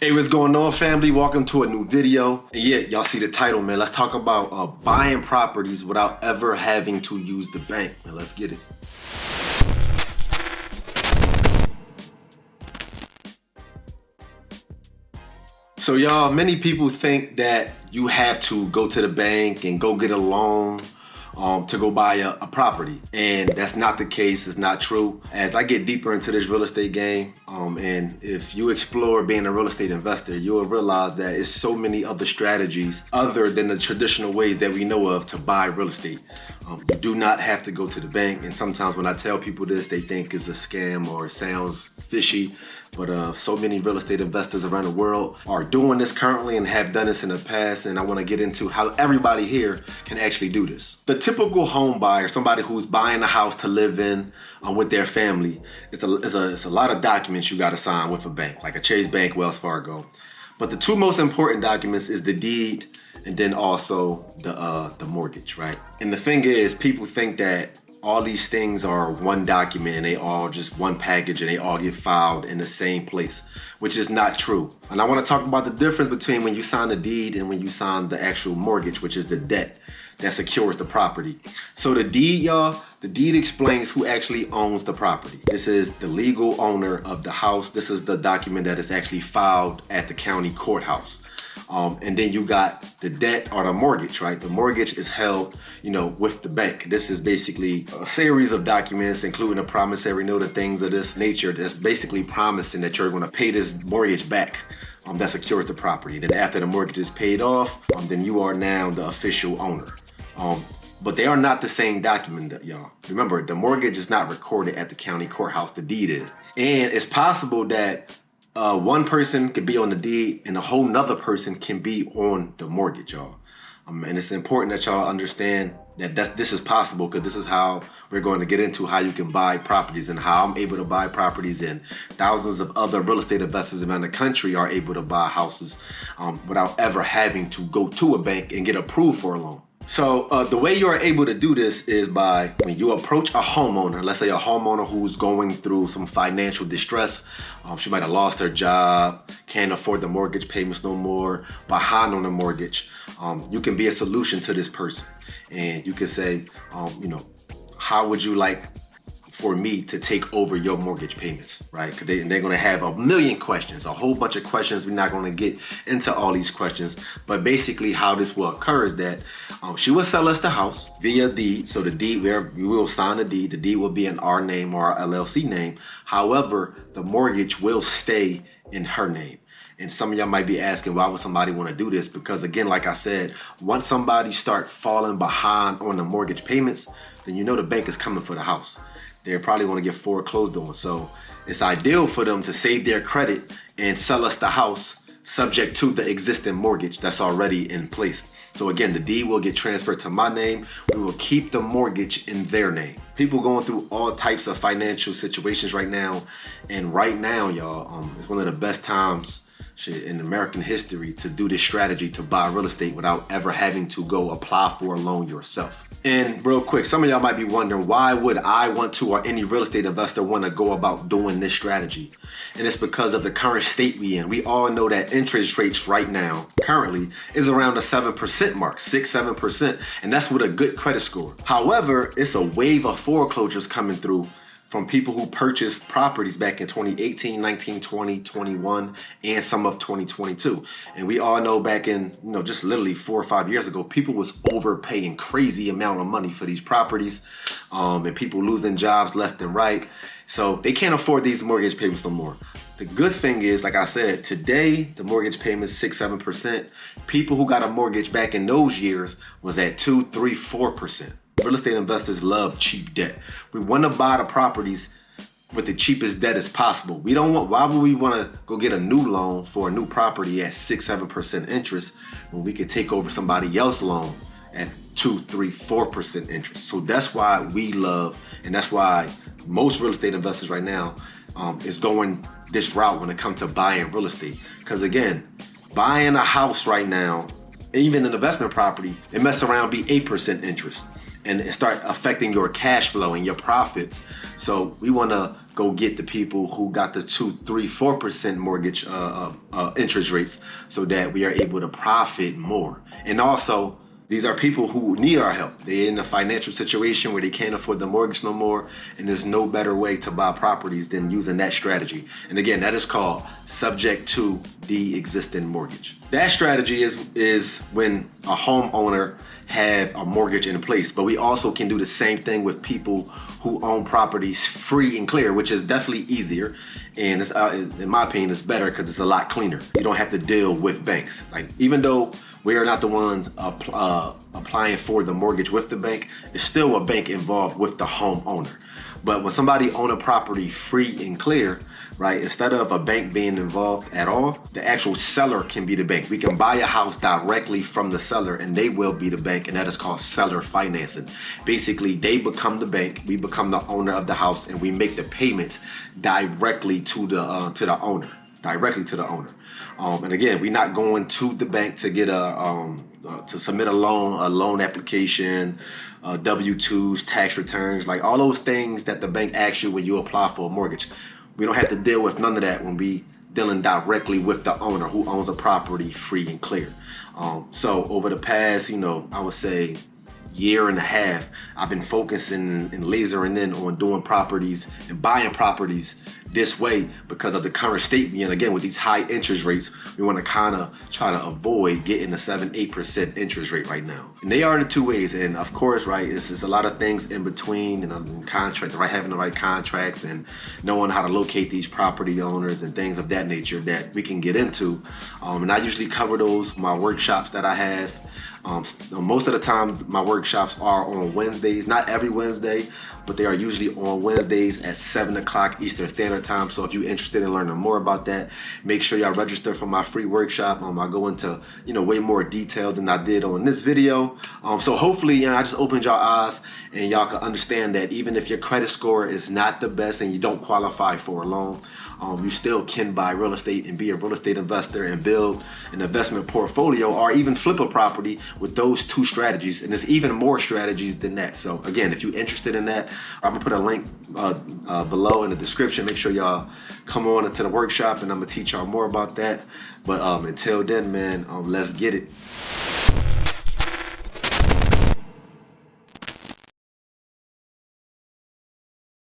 Hey, what's going on, family? Welcome to a new video. And yeah, y'all see the title, man. Let's talk about buying properties without ever having to use the bank. Man, let's get it. So y'all, many people think that you have to go to the bank and go get a loan to go buy a property. And that's not the case. It's not true. As I get deeper into this real estate game, and if you explore being a real estate investor, you'll realize that it's so many other strategies other than the traditional ways that we know of to buy real estate. You do not have to go to the bank. And sometimes when I tell people this, they think it's a scam or it sounds fishy. But so many real estate investors around the world are doing this currently and have done this in the past. And I want to get into how everybody here can actually do this. The typical home buyer, somebody who's buying a house to live in with their family, it's a lot of documents you got to sign with a bank, like a Chase Bank, Wells Fargo. But the two most important documents is the deed and then also the mortgage, right? And the thing is, people think that all these things are one document and they all just one package and they all get filed in the same place, which is not true. And I want to talk about the difference between when you sign the deed and when you sign the actual mortgage, which is the debt that secures the property. So the deed, y'all, the deed explains who actually owns the property. This is the legal owner of the house. This is the document that is actually filed at the county courthouse. And then you got the debt or the mortgage, right? The mortgage is held, with the bank. This is basically a series of documents, including a promissory note and things of this nature that's basically promising that you're going to pay this mortgage back. That secures the property. Then after the mortgage is paid off, then you are now the official owner. But they are not the same document, y'all. Remember, the mortgage is not recorded at the county courthouse. The deed is. And it's possible that one person could be on the deed and a whole nother person can be on the mortgage, y'all. And it's important that y'all understand that this is possible, because this is how we're going to get into how you can buy properties and how I'm able to buy properties, and thousands of other real estate investors around the country are able to buy houses without ever having to go to a bank and get approved for a loan. So the way you are able to do this is by when you approach a homeowner, let's say a homeowner who's going through some financial distress. She might have lost her job, can't afford the mortgage payments no more, behind on the mortgage. You can be a solution to this person. And you can say, how would you like for me to take over your mortgage payments, right? Because they're going to have a million questions, a whole bunch of questions. We're not going to get into all these questions, but basically how this will occur is that she will sell us the house via deed. So the deed, we will sign the deed. The deed will be in our name or our LLC name. However, the mortgage will stay in her name. And some of y'all might be asking, why would somebody want to do this? Because again, like I said, once somebody start falling behind on the mortgage payments, then the bank is coming for the house. They probably want to get foreclosed on. So it's ideal for them to save their credit and sell us the house subject to the existing mortgage that's already in place. So again, the deed will get transferred to my name. We will keep the mortgage in their name. People going through all types of financial situations right now. And right now, y'all, it's one of the best times in American history to do this strategy to buy real estate without ever having to go apply for a loan yourself. And real quick, some of y'all might be wondering, why would I want to, or any real estate investor want to go about doing this strategy? And it's because of the current state we in. We all know that interest rates right now, currently, is around the 7% mark, 6-7%. And that's with a good credit score. However, it's a wave of foreclosures coming through from people who purchased properties back in 2018, 19, 20, 21, and some of 2022. And we all know back in, just literally 4 or 5 years ago, people was overpaying crazy amount of money for these properties, and people losing jobs left and right. So they can't afford these mortgage payments no more. The good thing is, like I said, today, the mortgage payment is 6-7%. People who got a mortgage back in those years was at 2-3-4%. Real estate investors love cheap debt. We want to buy the properties with the cheapest debt as possible. Why would we want to go get a new loan for a new property at 6-7% interest when we could take over somebody else's loan at 2-3-4% interest? So that's why we love, and that's why most real estate investors right now is going this route when it comes to buying real estate. Because again, buying a house right now, even an investment property, it mess around be 8% interest. And start affecting your cash flow and your profits. So we want to go get the people who got the 2, 3, 4% mortgage interest rates so that we are able to profit more. And also, these are people who need our help. They're in a financial situation where they can't afford the mortgage no more, and there's no better way to buy properties than using that strategy. And again, that is called subject to the existing mortgage. That strategy is when a homeowner have a mortgage in place, but we also can do the same thing with people who own properties free and clear, which is definitely easier. And it's, in my opinion, it's better because it's a lot cleaner. You don't have to deal with banks. Like, even though we are not the ones applying for the mortgage with the bank, there's still a bank involved with the homeowner. But when somebody own a property free and clear, right, instead of a bank being involved at all, the actual seller can be the bank. We can buy a house directly from the seller and they will be the bank, and that is called seller financing. Basically, they become the bank, we become the owner of the house, and we make the payments directly to the owner. Directly to the owner. And again, we're not going to the bank to get to submit a loan application, W-2s, tax returns, like all those things that the bank asks you when you apply for a mortgage. We don't have to deal with none of that when we dealing directly with the owner who owns a property free and clear. So over the past, I would say year and a half, I've been focusing and lasering in on doing properties and buying properties this way because of the current state being, again, with these high interest rates. We want to kind of try to avoid getting the 7-8% interest rate right now. And they are the two ways. And of course, right, it's a lot of things in between, and contract, right, having the right contracts and knowing how to locate these property owners and things of that nature that we can get into. And I usually cover those in my workshops that I have. Most of the time, my workshops are on Wednesdays, not every Wednesday, but they are usually on Wednesdays at 7 o'clock Eastern Standard Time. So if you're interested in learning more about that, make sure y'all register for my free workshop. I go into, way more detail than I did on this video. So hopefully, I just opened y'all eyes and y'all can understand that even if your credit score is not the best and you don't qualify for a loan, you still can buy real estate and be a real estate investor and build an investment portfolio or even flip a property with those two strategies. And there's even more strategies than that. So again, if you're interested in that, I'm gonna put a link below in the description. Make sure y'all come on into the workshop and I'm gonna teach y'all more about that. But until then, man, let's get it.